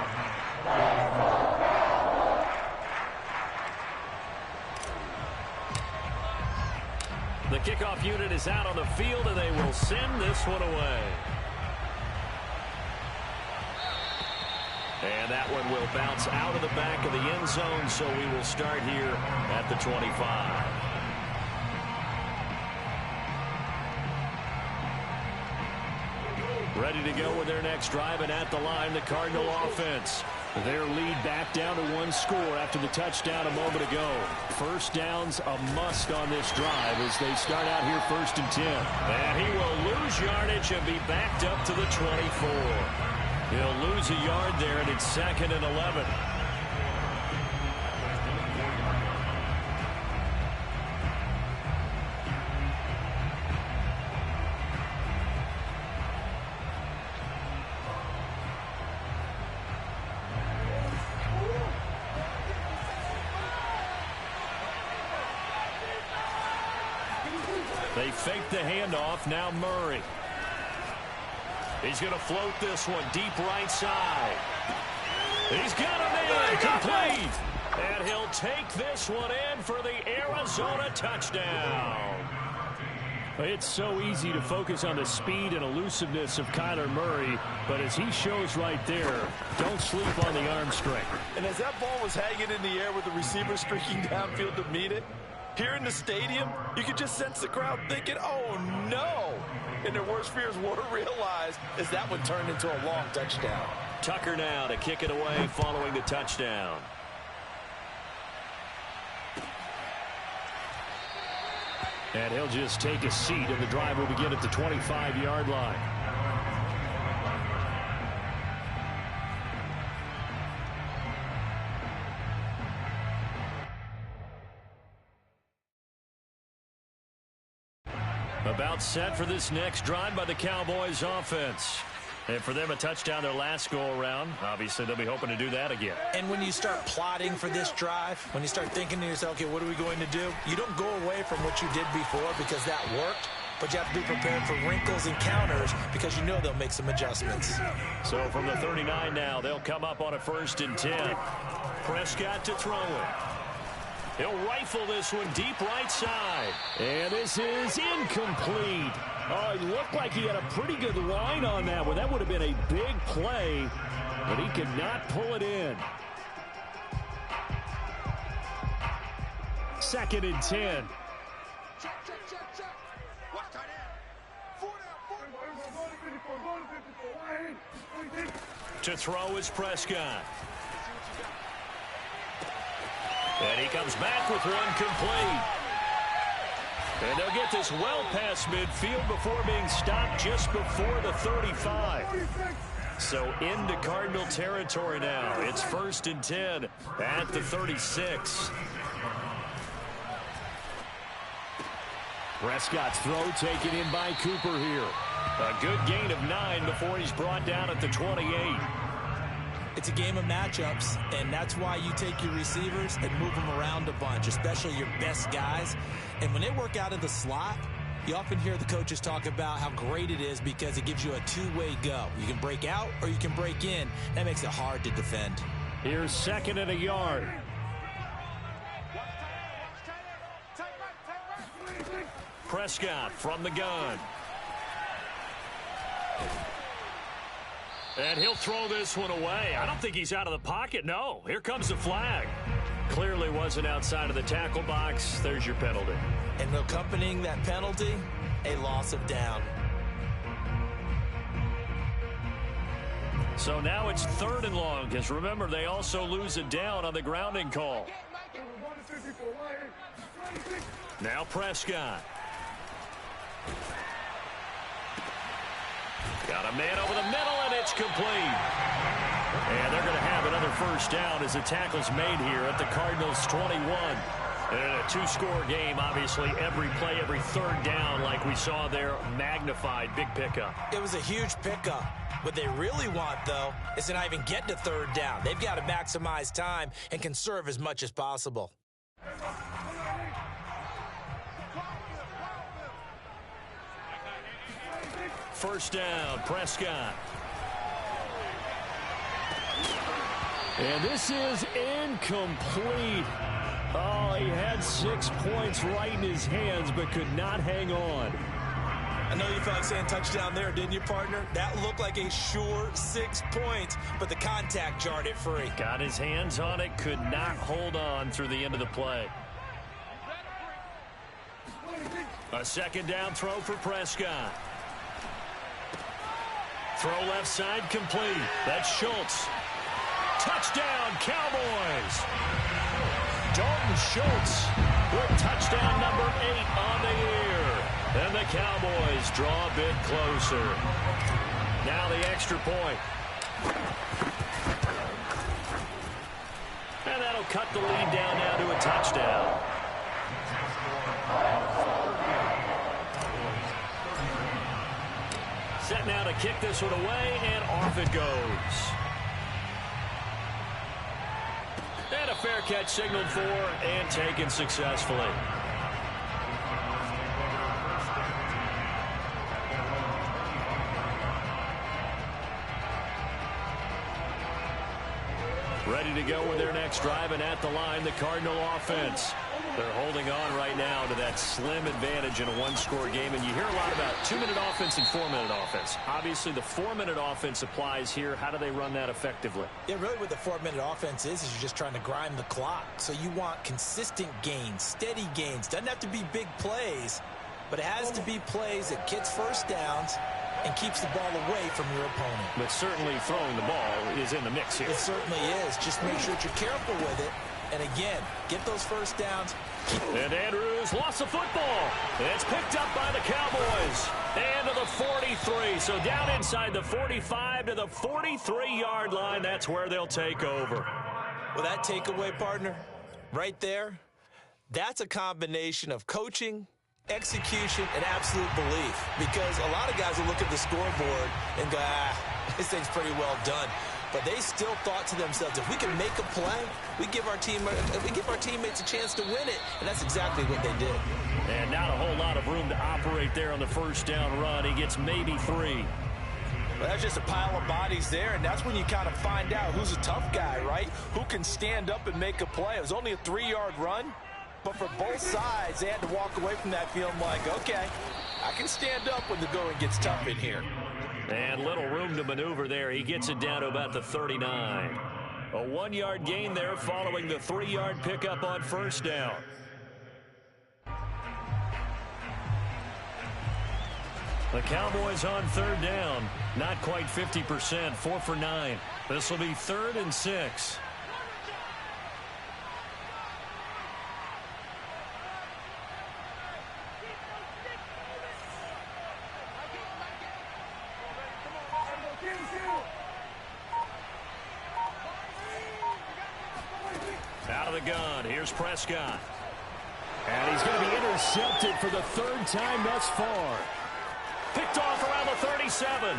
The kickoff unit is out on the field, and they will send this one away. And that one will bounce out of the back of the end zone, so we will start here at the 25. Ready to go with their next drive, and at the line, the Cardinal offense. Their lead back down to one score after the touchdown a moment ago. First down's a must on this drive as they start out here 1st and 10. And he will lose yardage and be backed up to the 24. He'll lose a yard there, and it's 2nd and 11. They fake the handoff. Now Murray. He's going to float this one deep right side. He's got him in. Complete. And he'll take this one in for the Arizona touchdown. It's so easy to focus on the speed and elusiveness of Kyler Murray, but as he shows right there, don't sleep on the arm strength. And as that ball was hanging in the air with the receiver streaking downfield to meet it, here in the stadium, you could just sense the crowd thinking, oh, no. And their worst fears were realized as that one turned into a long touchdown. Tucker now to kick it away following the touchdown. And he'll just take a seat, and the drive will begin at the 25-yard line. About set for this next drive by the Cowboys offense. And for them, a touchdown their last go-around. Obviously, they'll be hoping to do that again. And when you start plotting for this drive, when you start thinking to yourself, okay, what are we going to do? You don't go away from what you did before because that worked, but you have to be prepared for wrinkles and counters because you know they'll make some adjustments. So from the 39 now, they'll come up on a 1st and 10. Prescott to throw it. He'll rifle this one deep right side. And this is incomplete. Oh, it looked like he had a pretty good line on that one. That would have been a big play, but he could not pull it in. 2nd and 10. To throw is Prescott. And he comes back with one complete. And they'll get this well past midfield before being stopped just before the 35. So into Cardinal territory now. It's 1st and 10 at the 36. Prescott's throw taken in by Cooper here. A good gain of 9 before he's brought down at the 28. It's a game of matchups, and that's why you take your receivers and move them around a bunch, especially your best guys. And when they work out of the slot, you often hear the coaches talk about how great it is because it gives you a two-way go. You can break out or you can break in. That makes it hard to defend. Here's 2nd and a yard. Prescott from the gun. And he'll throw this one away. I don't think he's out of the pocket. No, here comes the flag. Clearly wasn't outside of the tackle box. There's your penalty. And accompanying that penalty, a loss of down. So now it's 3rd and long, because remember, they also lose it down on the grounding call. Now Prescott. Got a man over the middle, and it's complete. And they're going to have another first down as the tackle's made here at the Cardinals' 21. And in a 2-score game, obviously, every play, every 3rd down, like we saw there, magnified, big pickup. It was a huge pickup. What they really want, though, is to not even get to 3rd down. They've got to maximize time and conserve as much as possible. First down, Prescott. And this is incomplete. Oh, he had 6 points right in his hands, but could not hang on. I know you felt like saying touchdown there, didn't you, partner? That looked like a sure 6 points, but the contact jarred it free. Got his hands on it, could not hold on through the end of the play. A 2nd down throw for Prescott. Throw left side complete. That's Schultz. Touchdown, Cowboys. Dalton Schultz with touchdown number 8 on the year. And the Cowboys draw a bit closer. Now the extra point. And that'll cut the lead down now to a touchdown. Set now to kick this one away, and off it goes. And a fair catch signaled for and taken successfully. Ready to go with their next drive, and at the line, the Cardinal offense. They're holding on right now to that slim advantage in a 1-score game, and you hear a lot about 2-minute offense and 4-minute offense. Obviously, the 4-minute offense applies here. How do they run that effectively? Yeah, really what the 4-minute offense is you're just trying to grind the clock. So you want consistent gains, steady gains. Doesn't have to be big plays, but it has to be plays that gets first downs and keeps the ball away from your opponent. But certainly throwing the ball is in the mix here. It certainly is. Just make sure that you're careful with it. And again, get those first downs. And Andrews lost the football. It's picked up by the Cowboys. And to the 43. So down inside the 45 to the 43-yard line. That's where they'll take over. Well, that takeaway, partner, right there, that's a combination of coaching, execution, and absolute belief. Because a lot of guys will look at the scoreboard and go, this thing's pretty well done. But they still thought to themselves, if we can make a play, we give our teammates a chance to win it. And that's exactly what they did. And not a whole lot of room to operate there on the first down run. He gets maybe 3. Well, that's just a pile of bodies there, and that's when you kind of find out who's a tough guy, right? Who can stand up and make a play. It was only a 3-yard run, but for both sides, they had to walk away from that feeling like, okay, I can stand up when the going gets tough in here. And little room to maneuver there. He gets it down to about the 39. A 1-yard gain there following the 3-yard pickup on first down. The Cowboys on third down. Not quite 50%. 4 for 9. This will be 3rd and 6. Out of the gun, here's Prescott. And he's going to be intercepted for the 3rd time thus far. Picked off around the 37.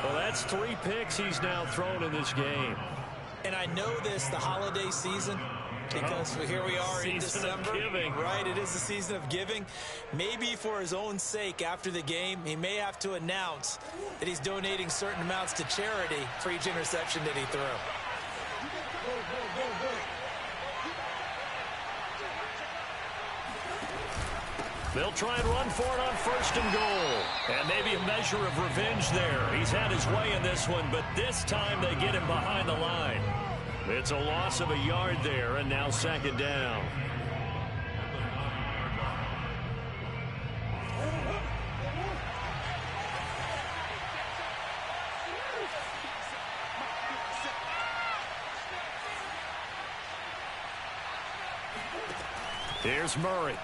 Well, that's 3 picks he's now thrown in this game. And I know this, the holiday season, because here we are in December. Season of giving. Right, it is the season of giving. Maybe for his own sake after the game, he may have to announce that he's donating certain amounts to charity for each interception that he threw. They'll try and run for it on 1st and goal. And maybe a measure of revenge there. He's had his way in this one, but this time they get him behind the line. It's a loss of a yard there, and now 2nd down. Here's Murray.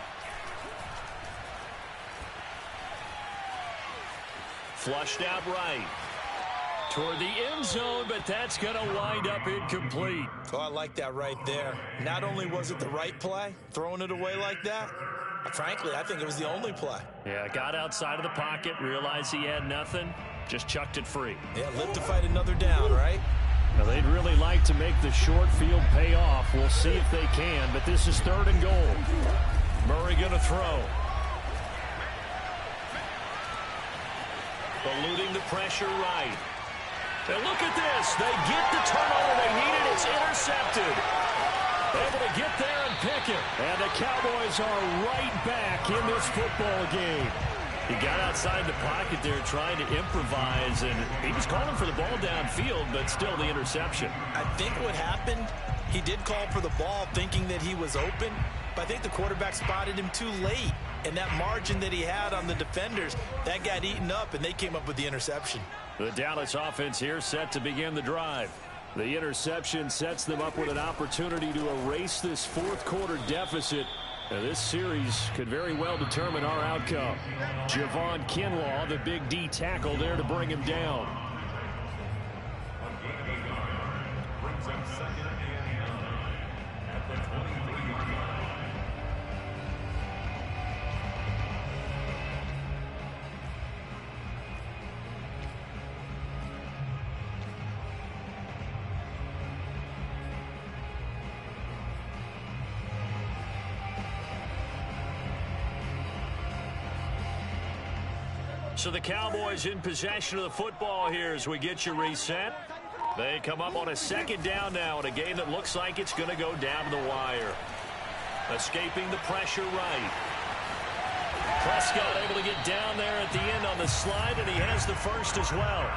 Flushed out right. Toward the end zone, but that's going to wind up incomplete. Oh, I like that right there. Not only was it the right play, throwing it away like that, frankly, I think it was the only play. Yeah, got outside of the pocket, realized he had nothing, just chucked it free. Yeah, live to fight another down, right? Now, they'd really like to make the short field pay off. We'll see if they can, but this is 3rd and goal. Murray going to throw. Eluding the pressure right. And look at this. They get the turnover they needed. It's intercepted. Able to get there and pick it. And the Cowboys are right back in this football game. He got outside the pocket there trying to improvise, and he was calling for the ball downfield, but still the interception. I think what happened, he did call for the ball thinking that he was open, but I think the quarterback spotted him too late. And that margin that he had on the defenders, that got eaten up, and they came up with the interception. The Dallas offense here set to begin the drive. The interception sets them up with an opportunity to erase this 4th quarter deficit. Now, this series could very well determine our outcome. Javon Kinlaw, the big D tackle there to bring him down. Brings him 2nd and 9 at the 23-yard line. So the Cowboys in possession of the football here as we get you reset. They come up on a 2nd down now in a game that looks like it's going to go down to the wire. Escaping the pressure right. Prescott able to get down there at the end on the slide, and he has the first as well.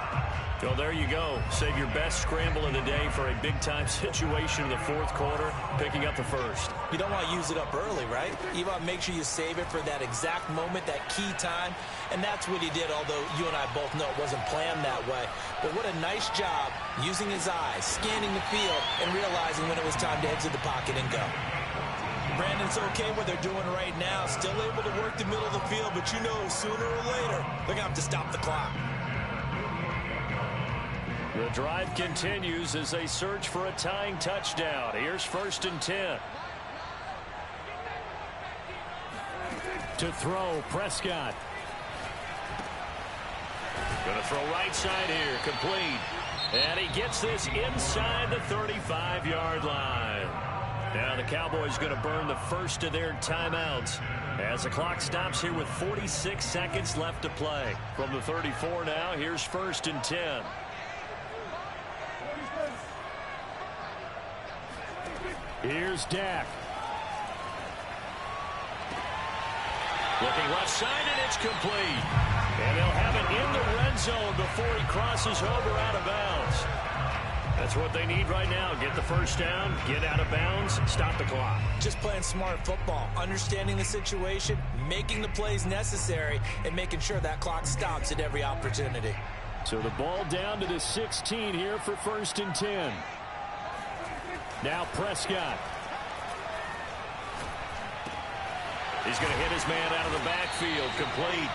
So there you go. Save your best scramble of the day for a big-time situation in the 4th quarter, picking up the first. You don't want to use it up early, right? You want to make sure you save it for that exact moment, that key time, and that's what he did, although you and I both know it wasn't planned that way. But what a nice job using his eyes, scanning the field, and realizing when it was time to exit the pocket and go. Brandon's okay what they're doing right now, still able to work the middle of the field, but you know sooner or later they're going to have to stop the clock. The drive continues as they search for a tying touchdown. Here's 1st and 10. To throw, Prescott. Going to throw right side here, complete. And he gets this inside the 35-yard line. Now the Cowboys going to burn the first of their timeouts as the clock stops here with 46 seconds left to play. From the 34 now, here's 1st and 10. Here's Dak. Looking left side, and it's complete. And they'll have it in the red zone before he crosses over out of bounds. That's what they need right now. Get the first down, get out of bounds, stop the clock. Just playing smart football, understanding the situation, making the plays necessary, and making sure that clock stops at every opportunity. So the ball down to the 16 here for 1st and 10. Now Prescott. He's going to hit his man out of the backfield, complete.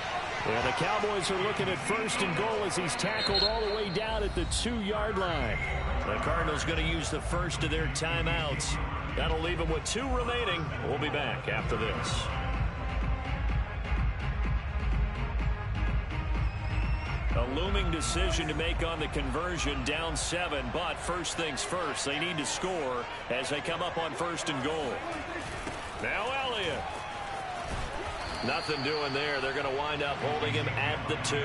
Well, the Cowboys are looking at 1st and goal as he's tackled all the way down at the 2-yard line. The Cardinals going to use the first of their timeouts. That'll leave them with 2 remaining. We'll be back after this. A looming decision to make on the conversion, down 7, but first things first, they need to score as they come up on 1st and goal. Now Elliott. Nothing doing there. They're going to wind up holding him at the 2.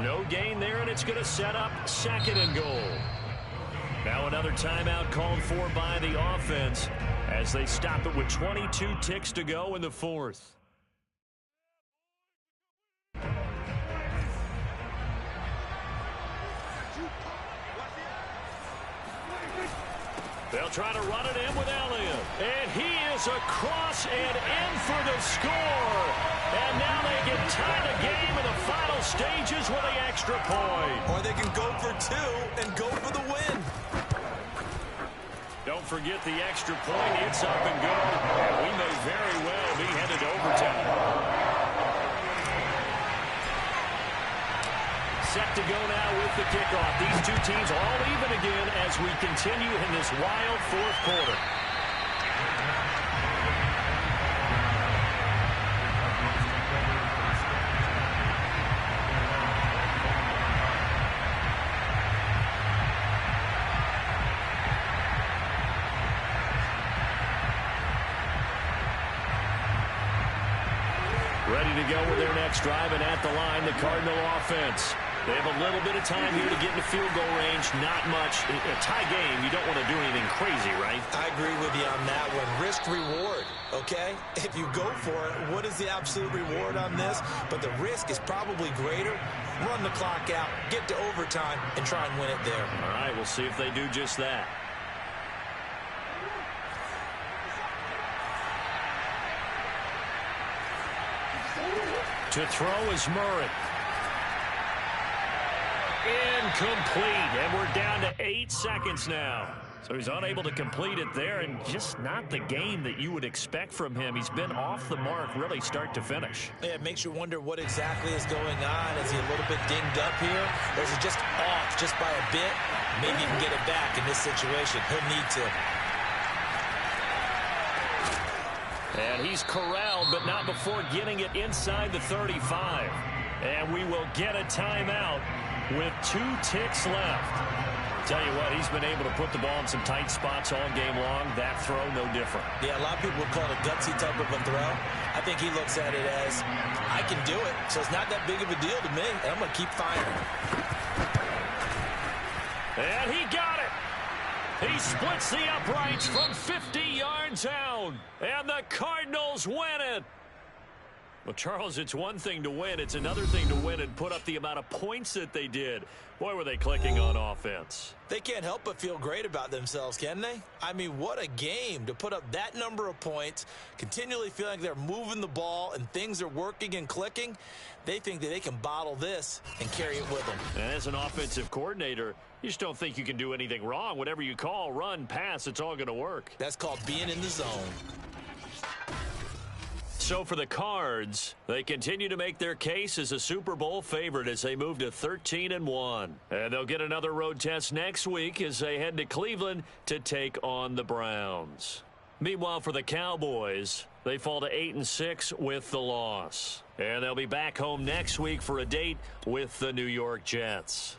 No gain there, and it's going to set up 2nd and goal. Now another timeout called for by the offense as they stop it with 22 ticks to go in the 4th. They'll try to run it in with Elliott. And he is across and in for the score. And now they can tie the game in the final stages with an extra point. Or they can go for 2 and go for the win. Don't forget the extra point. It's up and good. And we may with the kickoff. These two teams all even again as we continue in this wild fourth quarter. Ready to go with their next drive, and at the line, the Cardinal offense. They have a little bit of time here to get into field goal range. Not much. A tie game, you don't want to do anything crazy, right? I agree with you on that one. Risk-reward, okay? If you go for it, what is the absolute reward on this? But the risk is probably greater. Run the clock out, get to overtime, and try and win it there. All right, we'll see if they do just that. To throw is Murray. Incomplete, and we're down to 8 seconds now. So he's unable to complete it there, and just not the game that you would expect from him. He's been off the mark really start to finish. Yeah, it makes you wonder what exactly is going on. Is he a little bit dinged up here? Or is he just off just by a bit? Maybe he can get it back in this situation. He'll need to. And he's corralled, but not before getting it inside the 35. And we will get a timeout with 2 ticks left. Tell you what, he's been able to put the ball in some tight spots all game long. That throw, no different. Yeah, a lot of people would call it a gutsy type of a throw. I think he looks at it as, I can do it, so it's not that big of a deal to me, and I'm going to keep firing. And he got it. He splits the uprights from 50 yards out, and the Cardinals win it. Well, Charles, it's one thing to win. It's another thing to win and put up the amount of points that they did. Boy, were they clicking on offense. They can't help but feel great about themselves, can they? I mean, what a game to put up that number of points, continually feeling like they're moving the ball and things are working and clicking. They think that they can bottle this and carry it with them. And as an offensive coordinator, you just don't think you can do anything wrong. Whatever you call, run, pass, it's all going to work. That's called being in the zone. So for the Cards, they continue to make their case as a Super Bowl favorite as they move to 13-1. And they'll get another road test next week as they head to Cleveland to take on the Browns. Meanwhile, for the Cowboys, they fall to 8-6 with the loss. And they'll be back home next week for a date with the New York Jets.